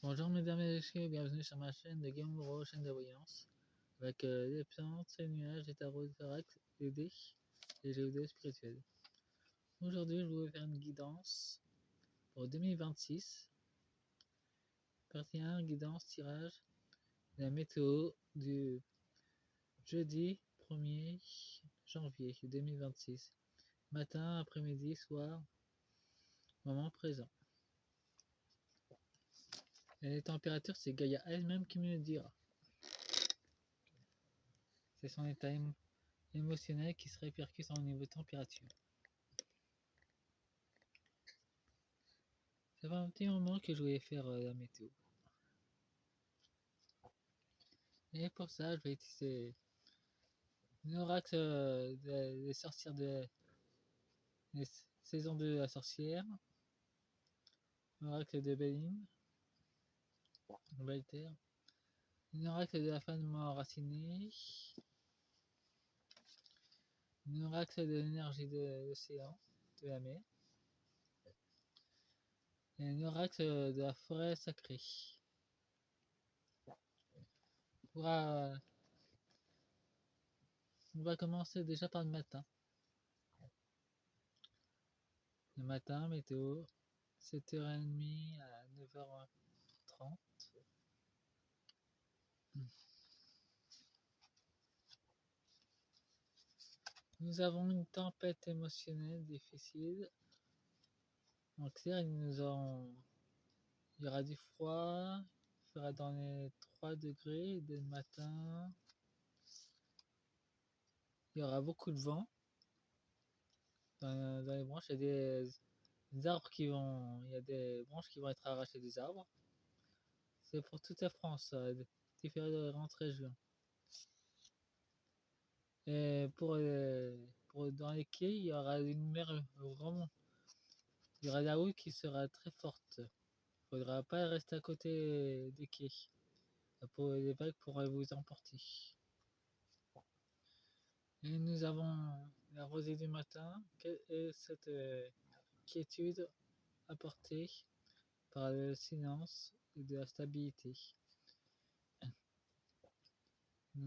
Bonjour mesdames et messieurs, bienvenue sur ma chaîne de Game Guru, chaîne de voyance, avec des plantes, des nuages, des tarots, des thorax, des dés et des jeux vidéo spirituels. Aujourd'hui, je vais faire une guidance pour 2026. Partie 1, guidance, tirage, la météo du jeudi 1er janvier 2026. Matin, après-midi, soir, moment présent. Et les températures, c'est Gaïa elle-même qui me le dira. C'est son état émotionnel qui se répercute sur le niveau de température. Ça fait un petit moment que je voulais faire la météo. Et pour ça, je vais utiliser l'oracle des sorcières de la saison de la sorcière, l'oracle de Béline, Belter, l'oracle de la femme enracinée, l'oracle de l'énergie de l'océan, de la mer, et l'oracle de la forêt sacrée. On va commencer déjà par le matin. Le matin, météo, 7h30 à 9h30. Nous avons une tempête émotionnelle difficile. Donc clair, il y aura du froid, il fera dans les 3 degrés dès le matin. Il y aura beaucoup de vent dans les branches. Il y a des arbres il y a des branches qui vont être arrachées des arbres. C'est pour toute la France, différentes régions. Et dans les quais, il y aura une mer vraiment. Il y aura la houle qui sera très forte. Il ne faudra pas rester à côté des quais. Les vagues pourraient vous emporter. Et nous avons la rosée du matin. Quelle est cette quiétude apportée par le silence et de la stabilité?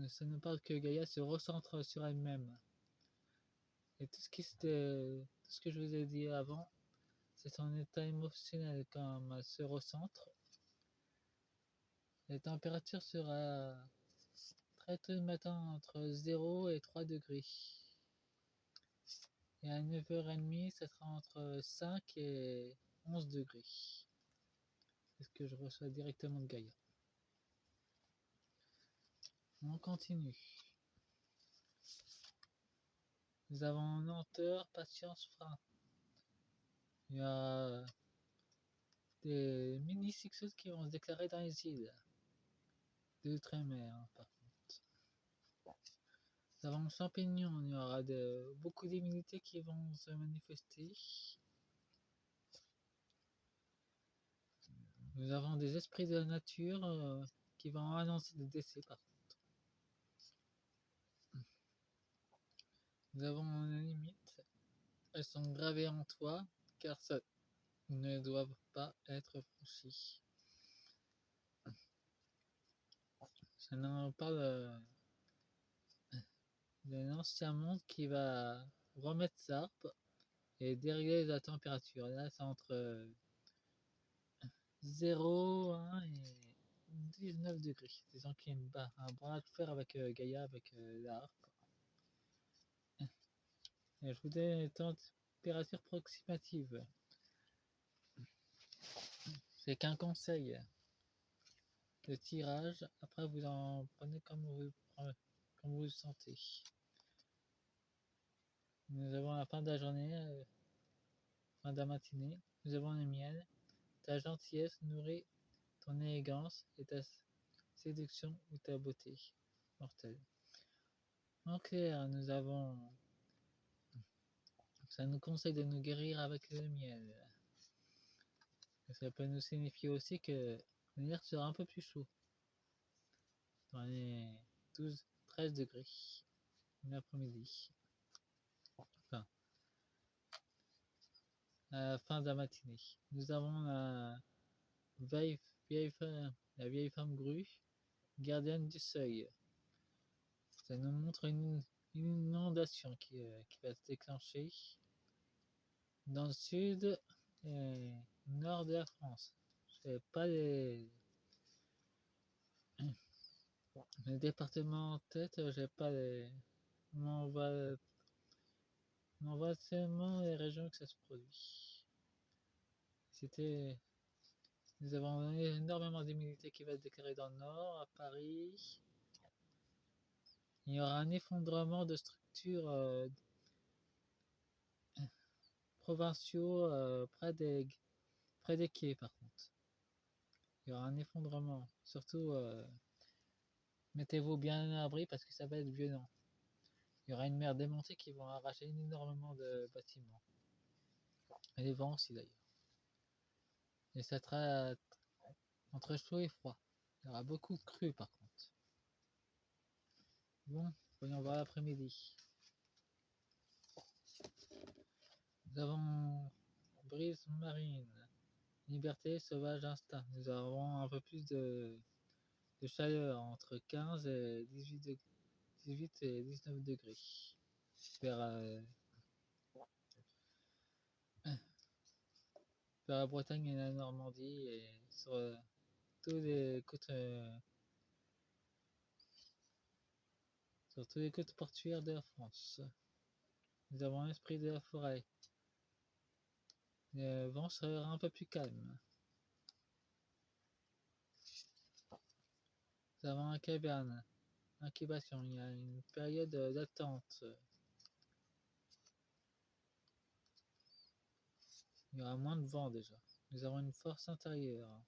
Ça ne parle que Gaïa se recentre sur elle-même. Et tout ce que je vous ai dit avant, c'est son état émotionnel quand elle se recentre. La température sera très tôt le matin entre 0 et 3 degrés. Et à 9h30, ça sera entre 5 et 11 degrés. C'est ce que je reçois directement de Gaïa. On continue. Nous avons lenteur, patience, frein. Il y a des mini-cyclones qui vont se déclarer dans les îles de l'outre-mer, par contre. Nous avons le champignon, il y aura beaucoup d'immunités qui vont se manifester. Nous avons des esprits de la nature qui vont annoncer des décès, par contre. Nous avons les limites. Elles sont gravées en toi, car ça ne doivent pas être franchies. Ça nous parle d'un ancien monde qui va remettre ça et dérégler la température. Là, c'est entre 0, 1 et 19 degrés. Disons qu'il y a un bras de fer avec Gaïa, avec la harpe. Et je vous donne les températures approximatives. C'est qu'un conseil de tirage. Après, vous en prenez comme vous le sentez. Nous avons la fin de la journée, fin de la matinée. Nous avons le miel. Ta gentillesse nourrit ton élégance et ta séduction ou ta beauté mortelle. En clair, ça nous conseille de nous guérir avec le miel. Ça peut nous signifier aussi que l'air sera un peu plus chaud, dans les 12-13 degrés l'après-midi. Enfin, à la fin de la matinée. Nous avons la veille la vieille femme grue, gardienne du seuil. Ça nous montre une inondation qui va se déclencher dans le sud et nord de la France. Je sais pas les départements en tête, j'ai pas les. On voit seulement les régions que ça se produit. C'était. Nous avons énormément d'humidité qui va se déclarer dans le nord, à Paris. Il y aura un effondrement de structures provinciaux près des quais par contre. Il y aura un effondrement. Surtout, mettez-vous bien à l'abri parce que ça va être violent. Il y aura une mer démontée qui va arracher énormément de bâtiments. Et des vents aussi d'ailleurs. Et ça sera entre chaud et froid. Il y aura beaucoup de crues par contre. Bon, voyons voir l'après-midi. Nous avons brise marine, liberté, sauvage, instinct. Nous avons un peu plus de chaleur, entre 15 et 18 et 19 degrés. Vers la Bretagne et la Normandie et sur toutes les côtes sur toutes les côtes portuaires de la France. Nous avons l'esprit de la forêt. Le vent sera un peu plus calme. Nous avons un caverne, incubation, il y a une période d'attente. Il y aura moins de vent déjà. Nous avons une force intérieure.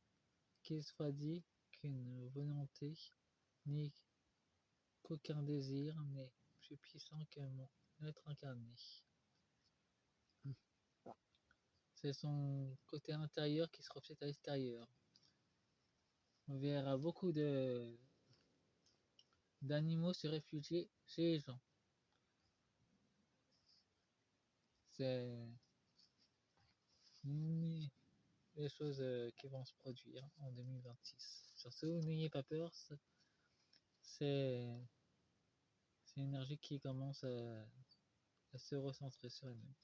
Qu'il soit dit qu'une volonté, ni qu'aucun désir n'est plus puissant que mon être incarné. C'est son côté intérieur qui se reflète à l'extérieur. On verra beaucoup d'animaux se réfugier chez les gens. C'est une des choses qui vont se produire en 2026. Surtout, n'ayez pas peur, c'est une énergie qui commence à se recentrer sur elle-même.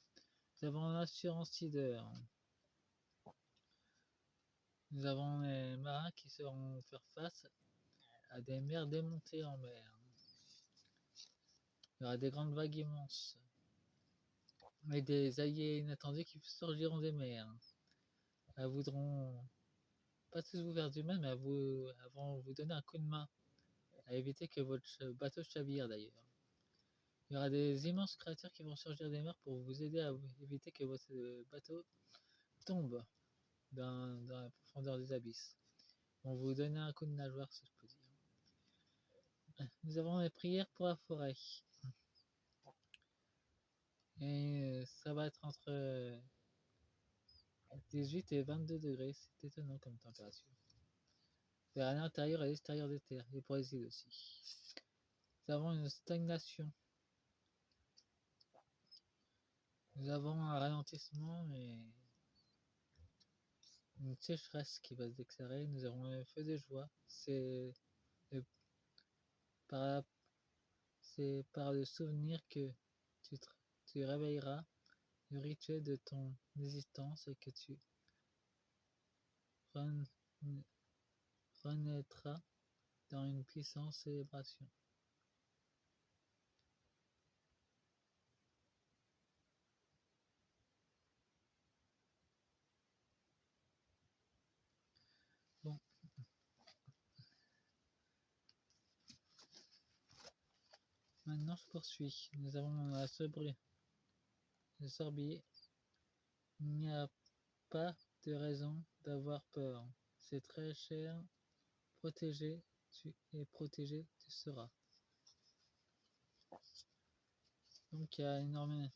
Nous avons l'assurance leader. Nous avons les marins qui sauront faire face à des mers démontées en mer. Il y aura des grandes vagues immenses. Et des alliés inattendus qui surgiront des mers. Elles voudront pas tous vous faire du mal, mais elles vont vous donner un coup de main. À éviter que votre bateau chavire d'ailleurs. Il y aura des immenses créatures qui vont surgir des mers pour vous aider à éviter que votre bateau tombe dans la profondeur des abysses. On vous donner un coup de nageoire, si je peux dire. Nous avons les prières pour la forêt. Et ça va être entre 18 et 22 degrés, c'est étonnant comme température. Vers l'intérieur et l'extérieur des terres, et pour les îles aussi. Nous avons une stagnation. Nous avons un ralentissement et une sécheresse qui va se déclarer. Nous avons un feu de joie. Par, c'est par le souvenir que tu réveilleras le rituel de ton existence et que tu renaîtras dans une puissante célébration. Bon. Maintenant, je poursuis. Nous avons la le sorbier. Il n'y a pas de raison d'avoir peur. C'est très cher. Protégé, tu seras. Donc, il y a énormément.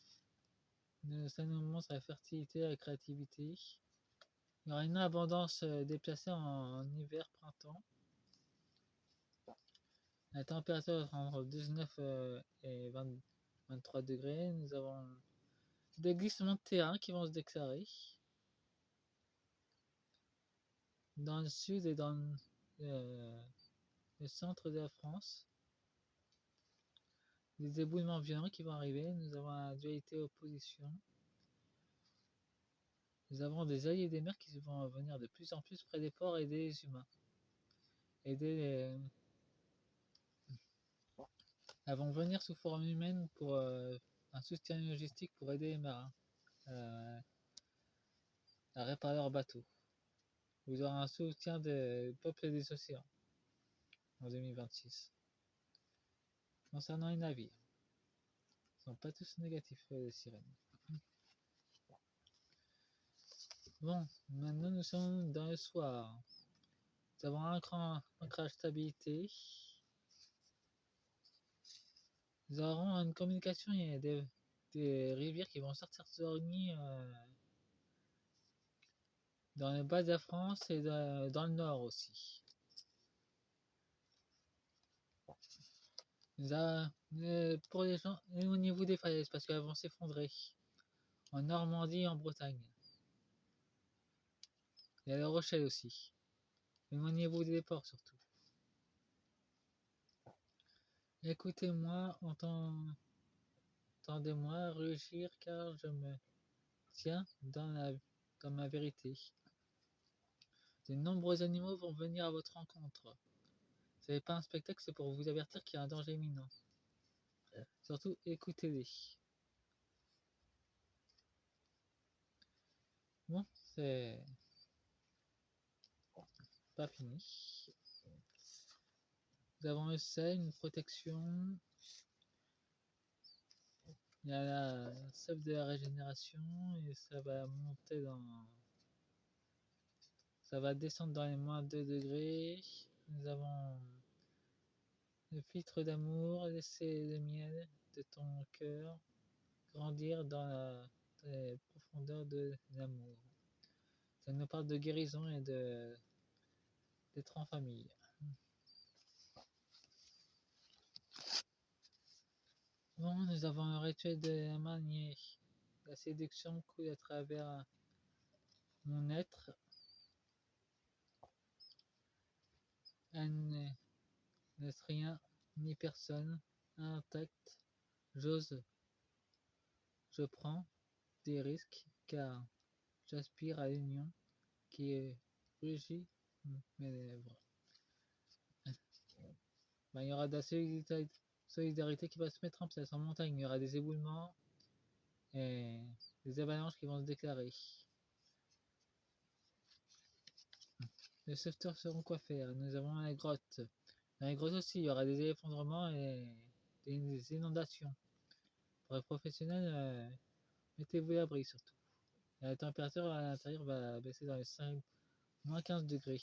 Ça nous montre la fertilité, la créativité. Il y aura une abondance déplacée en hiver, printemps. La température est entre 19 et 23 degrés. Nous avons des glissements de terrain qui vont se déclarer. dans le sud et dans le centre de la France, des éboulements violents qui vont arriver. Nous avons la dualité opposition. Nous avons des alliés des mers qui vont venir de plus en plus près des ports et des humains. Aider les... Elles vont venir sous forme humaine pour un soutien logistique pour aider les marins à réparer leurs bateaux. Vous aurez un soutien des peuples des océans en 2026. Concernant les navires, ils ne sont pas tous négatifs, les sirènes. Bon, maintenant nous sommes dans le soir. Nous avons un grand ancrage stabilité. Nous aurons une communication, il y a des rivières qui vont sortir de l'Orgny dans le bas de la France et dans le nord aussi. Pour les gens, et au niveau des falaises, parce qu'elles vont s'effondrer. En Normandie et en Bretagne. Et à La Rochelle aussi. Et au niveau des ports surtout. Écoutez-moi, entendez-moi rugir car je me tiens dans ma vérité. De nombreux animaux vont venir à votre rencontre. Ce n'est pas un spectacle, c'est pour vous avertir qu'il y a un danger imminent. Surtout, écoutez-les. Bon, c'est pas fini. Nous avons un sel, une protection. Il y a la sève de la régénération et ça va monter dans... Ça va descendre dans les moins 2 degrés. Nous avons le filtre d'amour, laisser le miel de ton cœur grandir dans les profondeurs de l'amour. Ça nous parle de guérison et d'être en famille. Bon, nous avons un rituel de la manière. La séduction coule à travers mon être. Elle ne laisse rien ni personne intact. J'ose, je prends des risques car j'aspire à l'union qui est rugit mes lèvres. Il y aura de la solidarité qui va se mettre en place en montagne. Il y aura des éboulements et des avalanches qui vont se déclarer. Les sauveteurs seront quoi faire. Nous avons les grottes. Dans les grottes aussi, il y aura des effondrements et des inondations. Pour les professionnels, mettez-vous à l'abri surtout. La température à l'intérieur va baisser dans les moins 15 degrés.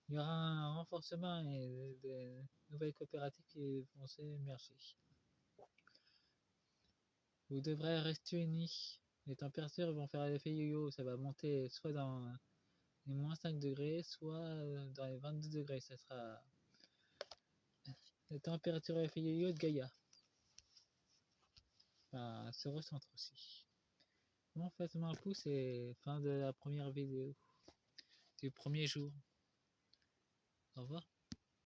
Il y aura un renforcement et des nouvelles coopératives qui vont s'émerger. Vous devrez rester unis. Les températures vont faire l'effet yo-yo. Ça va monter soit dans les moins 5 degrés, soit dans les 22 degrés. Ça sera la température à l'effet yo-yo de Gaïa. Se recentre aussi. Bon, faites-moi un pouce et fin de la première vidéo du premier jour. Au revoir.